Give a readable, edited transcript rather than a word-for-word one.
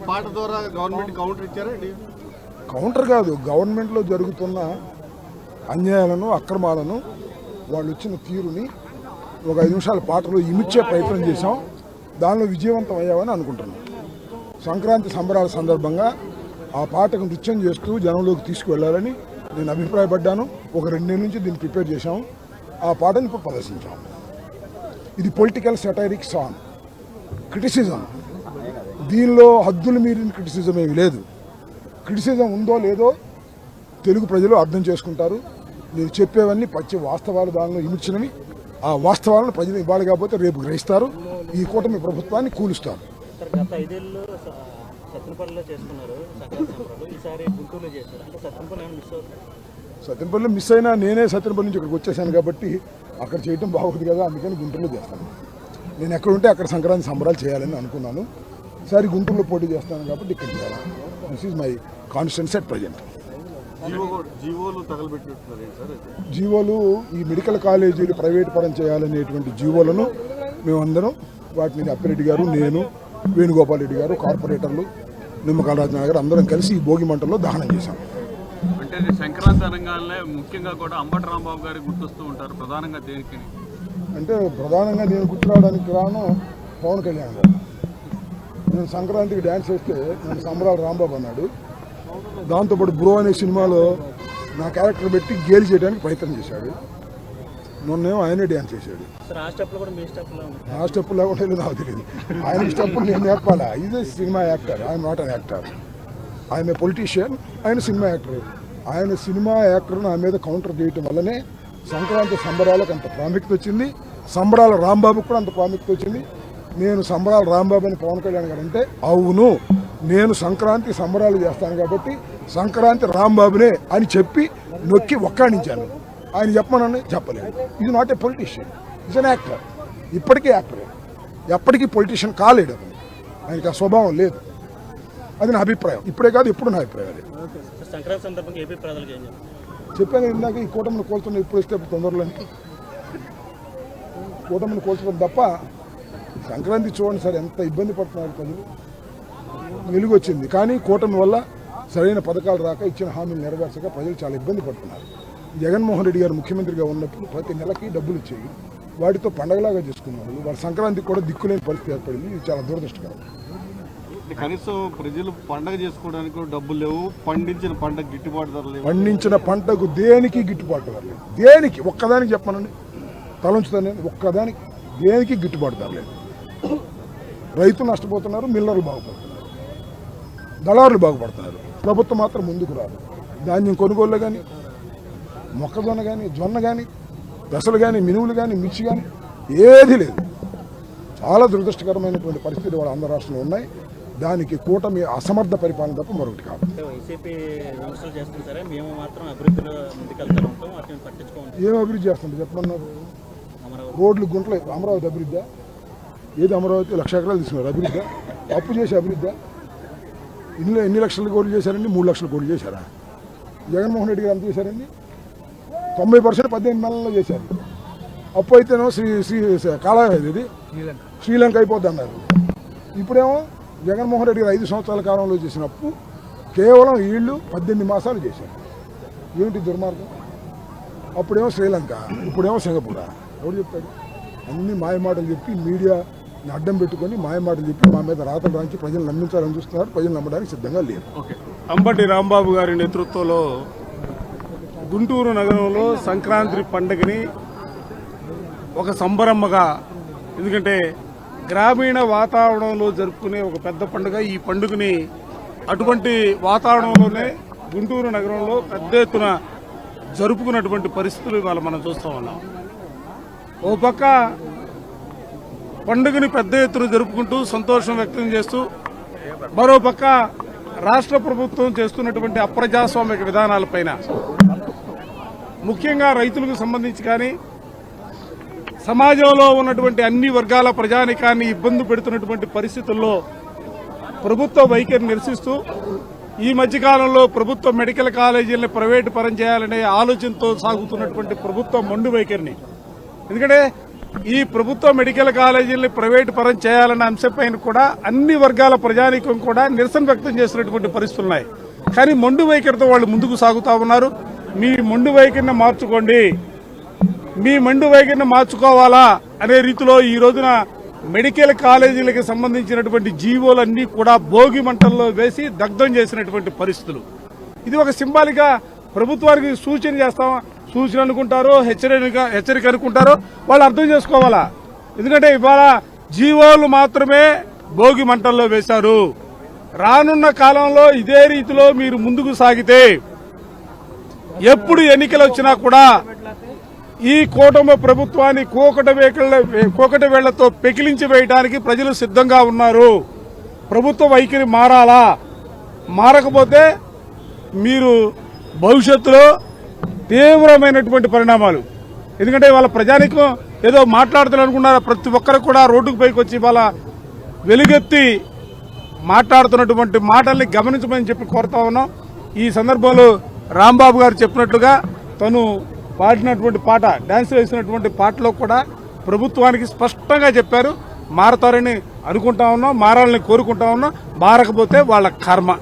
పాట ద్వారా government counter ఇచ్చారండి? కౌంటర్ కాదు, గవర్నమెంట్లో జరుగుతున్న అన్యాయాలను అక్రమాలను వాళ్ళు వచ్చిన తీరుని ఒక 5 నిమిషాల పాటలో ఇమిచ్చే ప్రయత్నం చేశాం. దానిలో విజయవంతం అయ్యామని అనుకుంటున్నాం. సంక్రాంతి సంబరాల సందర్భంగా ఆ పాటకు నృత్యం చేస్తూ జనంలోకి తీసుకువెళ్ళాలని నేను అభిప్రాయపడ్డాను. ఒక 2 నెలల నుంచి దీన్ని ప్రిపేర్ చేశాం. ఆ పాటను ఇప్పుడు ప్రదర్శించాం. ఇది పొలిటికల్ సెటైరిక్ సాంగ్, క్రిటిసిజం. దీనిలో హద్దులు మీరిన క్రిటిసిజం ఏమి లేదు. క్రిటిసిజం ఉందో లేదో తెలుగు ప్రజలు అర్థం చేసుకుంటారు. నేను చెప్పేవన్నీ పచ్చి వాస్తవాలు దానిలో ఇమిచ్చినవి. ఆ వాస్తవాలను ప్రజలు ఇవ్వాలి కాకపోతే రేపు గ్రహిస్తారు. ఈ కూటమి ప్రభుత్వాన్ని కూలుస్తారు. సత్యనపల్లిలో మిస్ అయినా నేనే సత్యనపల్లి నుంచి ఇక్కడికి వచ్చేసాను కాబట్టి అక్కడ చేయడం బాగుంది కదా, అందుకని గుంటూరులో చేస్తాను. నేను ఎక్కడ ఉంటే అక్కడ సంక్రాంతి సంబరాలు చేయాలని అనుకున్నాను. ఈసారి గుంటూరులో పోటీ చేస్తాను కాబట్టి ఇక్కడ చేయాలి. This is my constituency at present. జీవోలు ఈ మెడికల్ కాలేజీలు ప్రైవేట్ పరం చేయాలనేటువంటి జీవోలను మేమందరం వాటిని అప్పిరెడ్డి గారు, నేను, వేణుగోపాల్ రెడ్డి గారు, కార్పొరేటర్లు, నిమ్మకాల రాజనాథ్ గారు అందరం కలిసి ఈ భోగి మంటల్లో దహనం చేశాం. అంటే సంక్రాంతి అనగానే ముఖ్యంగా కూడా అంబటి రాంబాబు గారికి గుర్తొస్తూ ఉంటారు. ప్రధానంగా దేనికి అంటే ప్రధానంగా నేను గుర్తురావడానికి కారణం పవన్ కళ్యాణ్ గారు. నేను సంక్రాంతికి డ్యాన్స్ వేస్తే నేను సంబరాల రాంబాబు అన్నాడు. దాంతోపాటు బ్రో అనే సినిమాలో నా క్యారెక్టర్ పెట్టి గేలి చేయడానికి ప్రయత్నం చేశాడు. మొన్నేమో ఆయనే డ్యాన్స్ చేశాడు. నా స్టెప్పులు లేకుండా నాకు తెలియదు. ఆయన స్టెప్పులు నేను నేర్పాలా? ఇదే సినిమా యాక్టర్, ఆయన నాట్ అన్ యాక్టర్. ఆయన పొలిటీషియన్, ఆయన సినిమా యాక్టర్. ఆయన సినిమా యాక్టర్ నా మీద కౌంటర్ చేయటం వల్లనే సంక్రాంతి సంబరాలకు అంత ప్రాముఖ్యత వచ్చింది. సంబరాల రాంబాబుకు కూడా అంత ప్రాముఖ్యత వచ్చింది. నేను సంబరాల రాంబాబు అని పవన్ కళ్యాణ్ గారు అంటే అవును, నేను సంక్రాంతి సంబరాలు చేస్తాను కాబట్టి సంక్రాంతి రాంబాబునే అని చెప్పి నొక్కి ఒక్కాడించాను. ఆయన చెప్పమనని చెప్పలేదు. ఇది not a politician, is an actor. ఇప్పటికీ యాక్టరే, ఎప్పటికీ పొలిటీషియన్ కాలేడు. అతను, ఆయనకి ఆ స్వభావం లేదు. అది నా అభిప్రాయం. ఇప్పుడే కాదు, ఎప్పుడు నా అభిప్రాయం. అది చెప్పాను ఇందాక. ఈ కూటమిని కోల్చున్న ఇప్పుడు ఇస్తే తొందరలో కూటమిని కోల్చడం తప్ప సంక్రాంతి చూడండి సార్ ఎంత ఇబ్బంది పడుతున్నారు ప్రజలు. వెలుగు వచ్చింది కానీ కూటమి వల్ల సరైన పథకాలు రాక, ఇచ్చిన హామీలు నెరవేర్చక ప్రజలు చాలా ఇబ్బంది పడుతున్నారు. జగన్మోహన్ రెడ్డి గారు ముఖ్యమంత్రిగా ఉన్నప్పుడు ప్రతి నెలకి డబ్బులు ఇచ్చేవి, వాటితో పండగలాగా చేసుకున్నారు. వాళ్ళ సంక్రాంతికి కూడా దిక్కులేని పరిస్థితి ఏర్పడింది. ఇది చాలా దురదృష్టకరం. కనీసం ప్రజలు పండగ చేసుకోవడానికి డబ్బులు లేవు, పండించిన పంటకు గిట్టుబాటు ధర లేవు. పండించిన పంటకు దేనికి గిట్టుబాటు ధర లేదు. దేనికి ఒక్కదానికి చెప్పనండి, తలంచుతాను నేను. ఒక్కదానికి దేనికి గిట్టుబాటు ధర లేదు. రైతులు నష్టపోతున్నారు, మిల్లర్లు బాగుపడుతున్నారు, దళారులు బాగుపడుతున్నారు. ప్రభుత్వం మాత్రం ముందుకు రాదు. ధాన్యం కొనుగోళ్ళు కానీ, మొక్కజొన్న కానీ, జొన్న కానీ, పెసలు కానీ, మినువులు కానీ, మిర్చి కానీ ఏది లేదు. చాలా దురదృష్టకరమైనటువంటి పరిస్థితులు వాళ్ళ ఆంధ్ర రాష్ట్రంలో ఉన్నాయి. దానికి కూటమి అసమర్థ పరిపాలన తప్ప మరొకటి కాదు. ఏం అభివృద్ధి చేస్తుంది చెప్పమన్నారు? రోడ్లు, గుంటలు. అమరావతి అభివృద్ధి? ఏది అమరావతి? 1,00,000 ఎకరాలు తీసుకున్నారు. అభివృద్ధి? అప్పు చేసి అభివృద్ధి? ఎన్ని లక్షల కోట్లు చేశారండి? 3 లక్షల కోట్లు చేశారా? జగన్మోహన్ రెడ్డి గారు ఎంత చేశారండి? 90% 18 నెలల్లో చేశారు. అప్పు అయితేనో ఇది శ్రీలంక అయిపోద్ది అన్నారు. ఇప్పుడేమో జగన్మోహన్ రెడ్డి గారు 5 సంవత్సరాల కాలంలో చేసిన అప్పు కేవలం వీళ్ళు 18 మాసాలు చేశారు. ఏమిటి దుర్మార్గం? అప్పుడేమో శ్రీలంక, ఇప్పుడేమో సింగపూరా? ఎవరు చెప్తాడు? అన్ని మాయమాటలు చెప్పి మీడియాని అడ్డం పెట్టుకొని మాయమాటలు చెప్పి మా మీద రాతలు రాంచి ప్రజలు నమ్మించాలని చూస్తున్నారు. ప్రజలు నమ్మడానికి సిద్ధంగా లేరు. అంబటి రాంబాబు గారి నేతృత్వంలో గుంటూరు నగరంలో సంక్రాంతి పండుగని ఒక సంబరమ్మగా, ఎందుకంటే గ్రామీణ వాతావరణంలో జరుపుకునే ఒక పెద్ద పండుగ ఈ పండుగని, అటువంటి వాతావరణంలోనే గుంటూరు నగరంలో పెద్ద ఎత్తున జరుపుకున్నటువంటి పరిస్థితులు ఇవాళ మనం చూస్తూ ఉన్నాం. ఓ పక్క పండుగని పెద్ద ఎత్తున జరుపుకుంటూ సంతోషం వ్యక్తం చేస్తూ, మరో పక్క రాష్ట్ర ప్రభుత్వం చేస్తున్నటువంటి అప్రజాస్వామిక విధానాలపైన, ముఖ్యంగా రైతులకు సంబంధించి కానీ సమాజంలో ఉన్నటువంటి అన్ని వర్గాల ప్రజానికాన్ని ఇబ్బంది పెడుతున్నటువంటి పరిస్థితుల్లో ప్రభుత్వ వైఖరి నిరసిస్తూ ఈ మధ్యకాలంలో ప్రభుత్వ మెడికల్ కాలేజీలను ప్రైవేటు పరం చేయాలనే ఆలోచనతో సాగుతున్నటువంటి ప్రభుత్వ మొండి వైఖరిని, ఎందుకంటే ఈ ప్రభుత్వ మెడికల్ కాలేజీల్ని ప్రైవేటు పరం చేయాలన్న అంశంపైన కూడా అన్ని వర్గాల ప్రజానీకం కూడా నిరసన వ్యక్తం చేసినటువంటి పరిస్థితులు ఉన్నాయి. కానీ మొండి వైఖరితో వాళ్ళు ముందుకు సాగుతా ఉన్నారు. మీ మొండి వైఖరిని మార్చుకోండి, మీ మొండి వైఖరిని మార్చుకోవాలా అనే రీతిలో ఈ రోజున మెడికల్ కాలేజీలకు సంబంధించినటువంటి జీవోలన్నీ కూడా భోగి మంటల్లో వేసి దగ్ధం చేసినటువంటి పరిస్థితులు. ఇది ఒక సింబాలిక్ గా ప్రభుత్వానికి సూచన చేస్తాం, సూచన అనుకుంటారో హెచ్చరిక అనుకుంటారో వాళ్ళు అర్థం చేసుకోవాలా. ఎందుకంటే ఇవాళ జీవోలు మాత్రమే భోగి మంటల్లో వేశారు. రానున్న కాలంలో ఇదే రీతిలో మీరు ముందుకు సాగితే ఎప్పుడు ఎన్నికలు వచ్చినా కూడా ఈ కూటమి ప్రభుత్వాన్ని కోకట వేళ్లతో పెకిలించి వేయడానికి ప్రజలు సిద్ధంగా ఉన్నారు. ప్రభుత్వ వైఖరి మారాలా, మారకపోతే మీరు భవిష్యత్తులో తీవ్రమైనటువంటి పరిణామాలు. ఎందుకంటే వాళ్ళ ప్రజానికం ఏదో మాట్లాడుతున్నారు అనుకున్నారు, ప్రతి ఒక్కరు కూడా రోడ్డుకు పైకి వచ్చి వాళ్ళ వెలుగెత్తి మాట్లాడుతున్నటువంటి మాటల్ని గమనించమని చెప్పి కోరుతా ఉన్నాం. ఈ సందర్భంలో రాంబాబు గారు చెప్పినట్లుగా తను పాడినటువంటి పాట, డాన్స్ వేసినటువంటి పాటలో కూడా ప్రభుత్వానికి స్పష్టంగా చెప్పారు, మారతారని అనుకుంటా ఉన్నాం, మారాలని కోరుకుంటా ఉన్నాం, మారకపోతే వాళ్ళ కర్మ.